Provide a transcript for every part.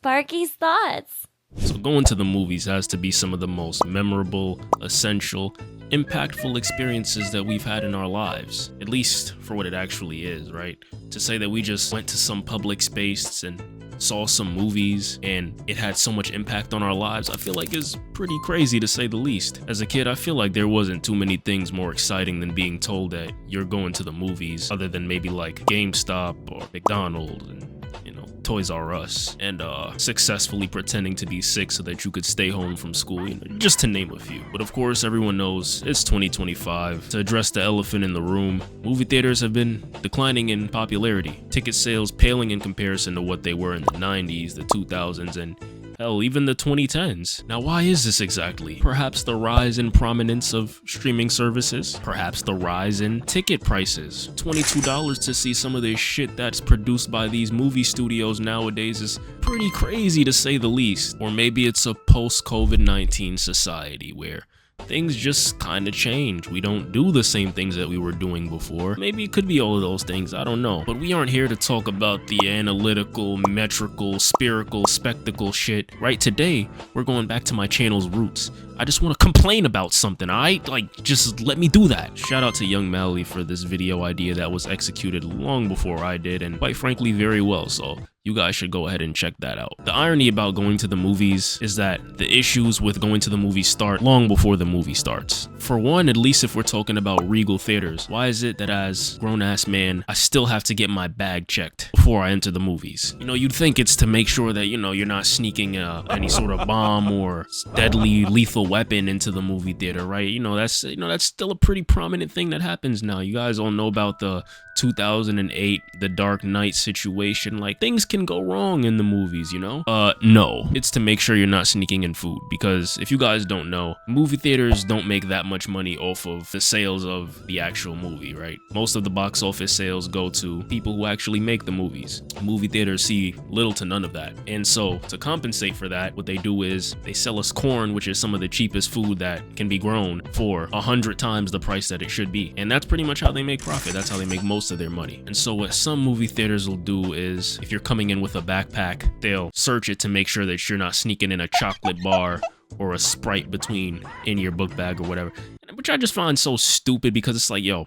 Sparky's thoughts. So going to the movies has to be some of the most memorable, essential, impactful experiences that we've had in our lives. At least for what it actually is, right? To say that we just went to some public space and saw some movies and it had so much impact on our lives, I feel like is pretty crazy to say the least. As a kid, I feel like there wasn't too many things more exciting than being told that you're going to the movies, other than maybe like GameStop or McDonald's and, you know, Toys R Us, and successfully pretending to be sick so that you could stay home from school, you know, just to name a few. But of course, everyone knows it's 2025. To address the elephant in the room, movie theaters have been declining in popularity. Ticket sales paling in comparison to what they were in the 90s, the 2000s, and hell, even the 2010s. Now, why is this exactly? Perhaps the rise in prominence of streaming services? Perhaps the rise in ticket prices? $22 to see some of this shit that's produced by these movie studios nowadays is pretty crazy to say the least. Or maybe it's a post-COVID-19 society where things just kind of change. We don't do the same things that we were doing before. Maybe it could be all of those things, I don't know. But we aren't here to talk about the analytical, metrical, spherical, spectacle shit. Right, today, we're going back to my channel's roots. I just want to complain about something, alright? Like, just let me do that. Shout out to Young Mally for this video idea that was executed long before I did, and quite frankly, very well, so you guys should go ahead and check that out. The irony about going to the movies is that the issues with going to the movies start long before the movie starts. For one, at least if we're talking about Regal theaters, why is it that as a grown-ass man, I still have to get my bag checked before I enter the movies? You know, you'd think it's to make sure that, you know, you're not sneaking any sort of bomb or deadly, lethal weapon into the movie theater, right? You know, that's still a pretty prominent thing that happens now. You guys all know about the 2008 The Dark Knight situation. Like, things can go wrong in the movies, you know? No, it's to make sure you're not sneaking in food, because if you guys don't know, movie theaters don't make that much money off of the sales of the actual movie, right? Most of the box office sales go to people who actually make the movies. Movie theaters see little to none of that, and so to compensate for that, what they do is they sell us corn, which is some of the cheapest food that can be grown, for 100 times the price that it should be, and that's pretty much how they make profit. That's how they make most of their money. And so what some movie theaters will do is, if you're coming in with a backpack, they'll search it to make sure that you're not sneaking in a chocolate bar or a Sprite in your book bag or whatever, which I just find so stupid, because it's like, yo,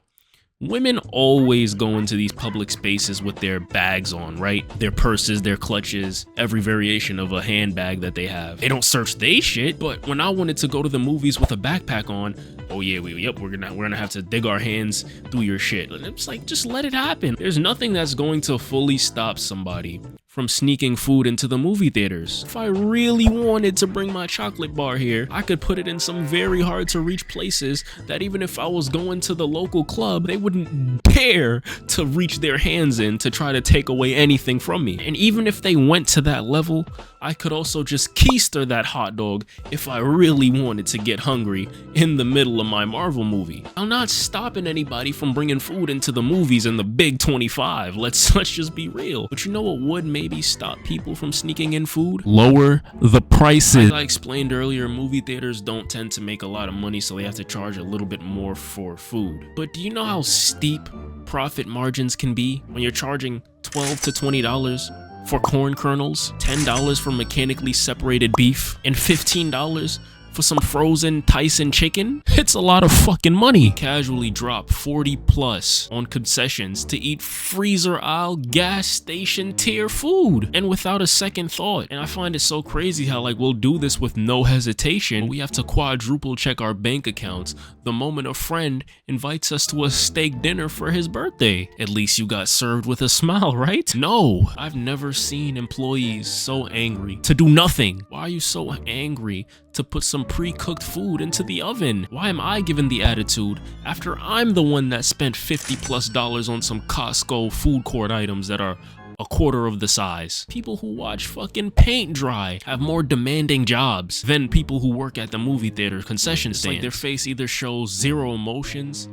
women always go into these public spaces with their bags on, right? Their purses, their clutches, every variation of a handbag that they have. They don't search they shit. But when I wanted to go to the movies with a backpack on, oh yeah, we're gonna have to dig our hands through your shit. And it's like, just let it happen. There's nothing that's going to fully stop somebody from sneaking food into the movie theaters. If I really wanted to bring my chocolate bar here, I could put it in some very hard to reach places that even if I was going to the local club, they wouldn't dare to reach their hands in to try to take away anything from me. And even if they went to that level, I could also just keister that hot dog if I really wanted to get hungry in the middle of my Marvel movie. I'm not stopping anybody from bringing food into the movies in the big 25. Let's just be real. But you know what would maybe stop people from sneaking in food? Lower the prices. As I explained earlier, movie theaters don't tend to make a lot of money, so they have to charge a little bit more for food. But do you know how steep profit margins can be when you're charging $12 to $20 for corn kernels, $10 for mechanically separated beef, and $15 for some frozen Tyson chicken? It's a lot of fucking money. Casually drop 40 plus on concessions to eat freezer aisle gas station tier food, and without a second thought. And I find it so crazy how, like, we'll do this with no hesitation. We have to quadruple check our bank accounts the moment a friend invites us to a steak dinner for his birthday. At least you got served with a smile, right? No, I've never seen employees so angry to do nothing. Why are you so angry to put some pre-cooked food into the oven? Why am I given the attitude after I'm the one that spent $50+ on some Costco food court items that are a quarter of the size? People who watch fucking paint dry have more demanding jobs than people who work at the movie theater concession stand. Like, their face either shows zero emotions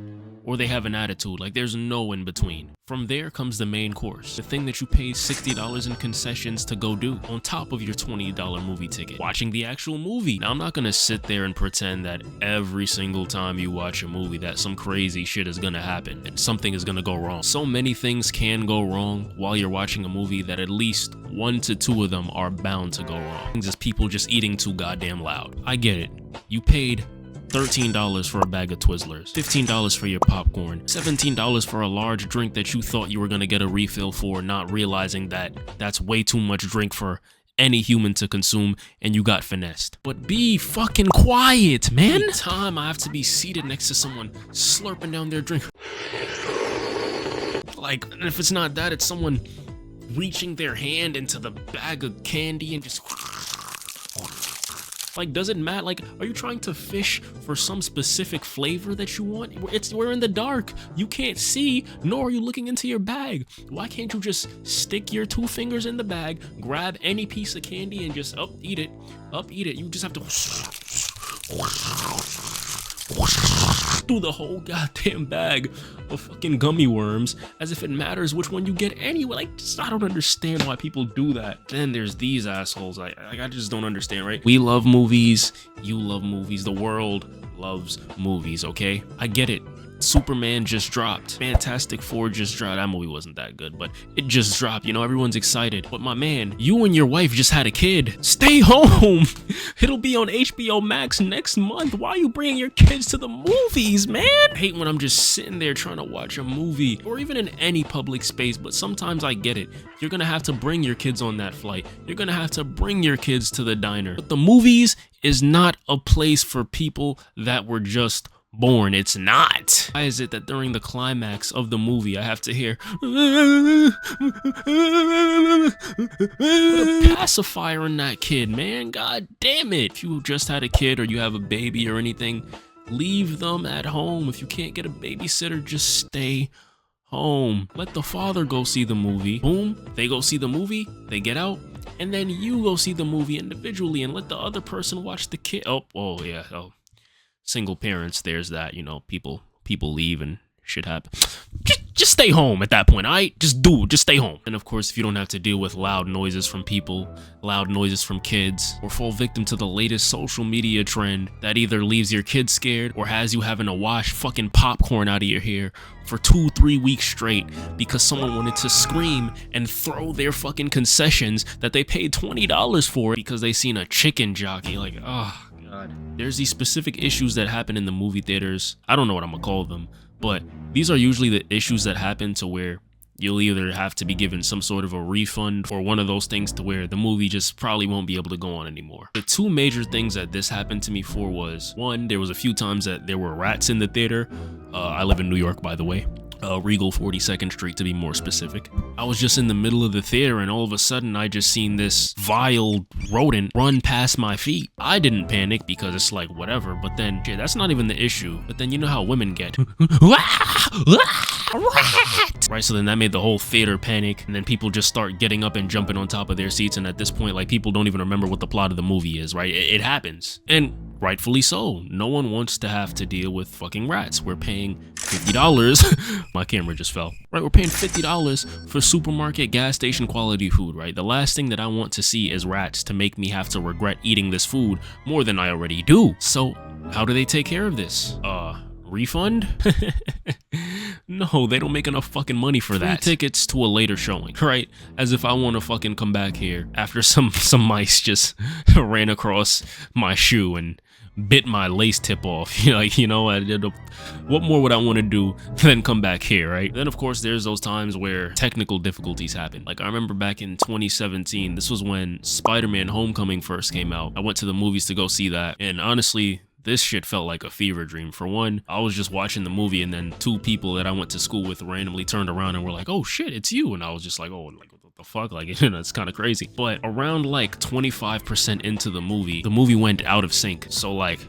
or they have an attitude. Like, there's no in between. From there comes the main course, the thing that you paid $60 in concessions to go do, on top of your $20 movie ticket, watching the actual movie. Now, I'm not gonna sit there and pretend that every single time you watch a movie that some crazy shit is gonna happen and something is gonna go wrong. So many things can go wrong while you're watching a movie that at least 1 to 2 of them are bound to go wrong. Things is people just eating too goddamn loud. I get it. You paid $13 for a bag of Twizzlers, $15 for your popcorn, $17 for a large drink that you thought you were gonna get a refill for, not realizing that that's way too much drink for any human to consume, and you got finessed. But be fucking quiet, man. Every time I have to be seated next to someone slurping down their drink. Like, and if it's not that, it's someone reaching their hand into the bag of candy and just... Like, does it matter? Like, are you trying to fish for some specific flavor that you want? We're in the dark. You can't see, nor are you looking into your bag. Why can't you just stick your 2 fingers in the bag, grab any piece of candy, and just eat it? You just have to through the whole goddamn bag of fucking gummy worms, as if it matters which one you get anyway. Like, I don't understand why people do that. Then there's these assholes. I just don't understand, right? We love movies. You love movies. The world loves movies, okay? I get it. Superman just dropped. Fantastic Four just dropped. That movie wasn't that good, but it just dropped. You know, everyone's excited. But my man, you and your wife just had a kid. Stay home. It'll be on HBO Max next month. Why are you bringing your kids to the movies, man? I hate when I'm just sitting there trying to watch a movie, or even in any public space, but sometimes I get it. You're gonna have to bring your kids on that flight. You're gonna have to bring your kids to the diner. But the movies is not a place for people that were just born. It's not. Why is it that during the climax of the movie I have to hear put a pacifier in that kid, man? God damn it. If you just had a kid or you have a baby or anything, leave them at home. If you can't get a babysitter, just stay home. Let the father go see the movie. Boom, they go see the movie, they get out, and then you go see the movie individually and let the other person watch the kid. Oh yeah. Single parents, there's that, you know, people leave and shit happen. Just stay home at that point, alright? Just stay home. And of course, if you don't have to deal with loud noises from people, loud noises from kids, or fall victim to the latest social media trend that either leaves your kids scared or has you having to wash fucking popcorn out of your hair for 2-3 weeks straight because someone wanted to scream and throw their fucking concessions that they paid $20 for because they seen a chicken jockey. Like, oh God. There's these specific issues that happen in the movie theaters. I don't know what I'm gonna call them, but these are usually the issues that happen to where you'll either have to be given some sort of a refund or one of those things to where the movie just probably won't be able to go on anymore. The 2 major things that this happened to me for was, 1, there was a few times that there were rats in the theater. I live in New York, by the way. Regal 42nd Street to be more specific. I was just in the middle of the theater and all of a sudden I just seen this vile rodent run past my feet. I didn't panic because it's like whatever, but then shit, that's not even the issue. But then you know how women get. Right, so then that made the whole theater panic, and then people just start getting up and jumping on top of their seats, and at this point, like, people don't even remember what the plot of the movie is, right? It happens. And rightfully so. No one wants to have to deal with fucking rats. We're paying $50. My camera just fell. Right, we're paying $50 for supermarket gas station quality food, right? The last thing that I want to see is rats to make me have to regret eating this food more than I already do. So how do they take care of this? Refund? No, they don't make enough fucking money for that. Free tickets to a later showing, right? As if I want to fucking come back here after some mice just ran across my shoe and bit my lace tip off. What more would I want to do than come back here, right? Then of course there's those times where technical difficulties happen. Like I remember back in 2017, this was when Spider-Man Homecoming first came out. I went to the movies to go see that, and honestly, this shit felt like a fever dream. For one, I was just watching the movie and then 2 people that I went to school with randomly turned around and were like, oh shit, it's you. And I was just like, oh, like what the fuck? Like, it's kind of crazy. But around like 25% into the movie went out of sync. So like,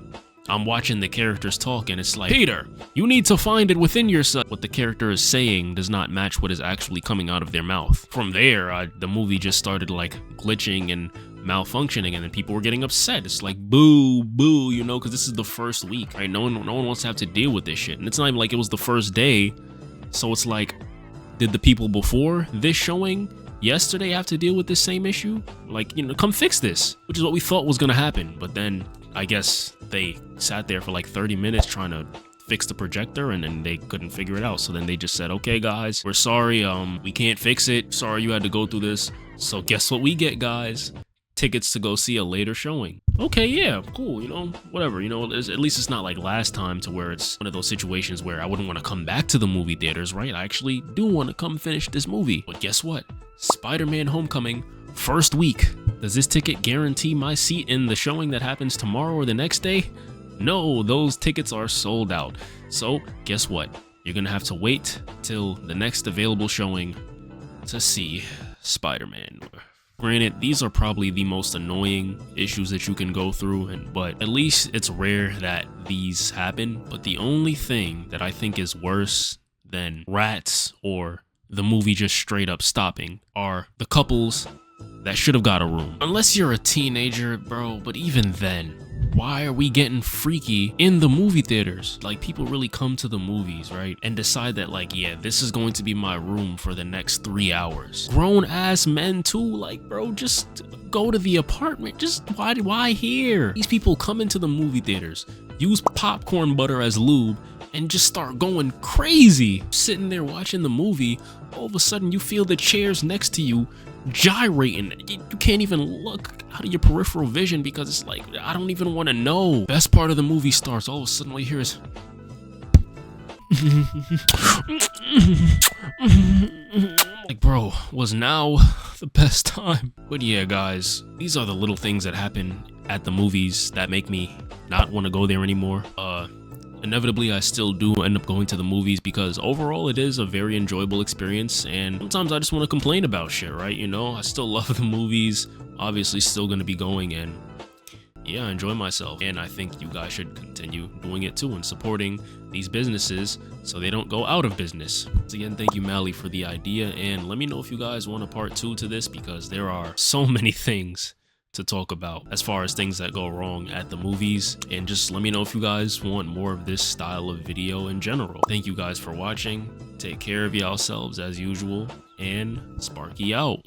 I'm watching the characters talk and it's like, Peter, you need to find it within yourself. What the character is saying does not match what is actually coming out of their mouth. From there, the movie just started like glitching and malfunctioning, and then people were getting upset. It's like, boo, boo, you know, because this is the first week, right? No one wants to have to deal with this shit. And it's not even like it was the first day. So it's like, did the people before this showing yesterday have to deal with this same issue? Like, you know, come fix this, which is what we thought was gonna happen. But then I guess they sat there for like 30 minutes trying to fix the projector, and then they couldn't figure it out. So then they just said, okay guys, we're sorry, we can't fix it. Sorry you had to go through this. So guess what we get, guys? Tickets to go see a later showing. Okay, yeah, cool, you know, whatever, you know, at least it's not like last time to where it's one of those situations where I wouldn't want to come back to the movie theaters, right? I actually do want to come finish this movie. But guess what? Spider-Man Homecoming, first week. Does this ticket guarantee my seat in the showing that happens tomorrow or the next day? No, those tickets are sold out. So guess what? You're gonna have to wait till the next available showing to see Spider-Man. Granted, these are probably the most annoying issues that you can go through, but at least it's rare that these happen. But the only thing that I think is worse than rats or the movie just straight up stopping are the couples that should have got a room. Unless you're a teenager, bro, but even then, why are we getting freaky in the movie theaters? Like, people really come to the movies, right, and decide that, like, yeah, this is going to be my room for the next 3 hours. Grown ass men too, like, bro, just go to the apartment. Just why here? These people come into the movie theaters, use popcorn butter as lube, and just start going crazy. Sitting there watching the movie, all of a sudden you feel the chairs next to you gyrating. You can't even look out of your peripheral vision because it's like, I don't even want to know. Best part of the movie starts, all of a sudden all you hear is like, bro, was now the best time? But yeah, guys, these are the little things that happen at the movies that make me not want to go there anymore. Inevitably, I still do end up going to the movies because overall it is a very enjoyable experience, and sometimes I just want to complain about shit, right? You know, I still love the movies, obviously still going to be going, and yeah, I enjoy myself. And I think you guys should continue doing it too and supporting these businesses so they don't go out of business. Once again, thank you, Mally, for the idea, and let me know if you guys want a part 2 to this because there are so many things to talk about as far as things that go wrong at the movies, and just let me know if you guys want more of this style of video in general. Thank you guys for watching. Take care of yourselves as usual, and Sparky out.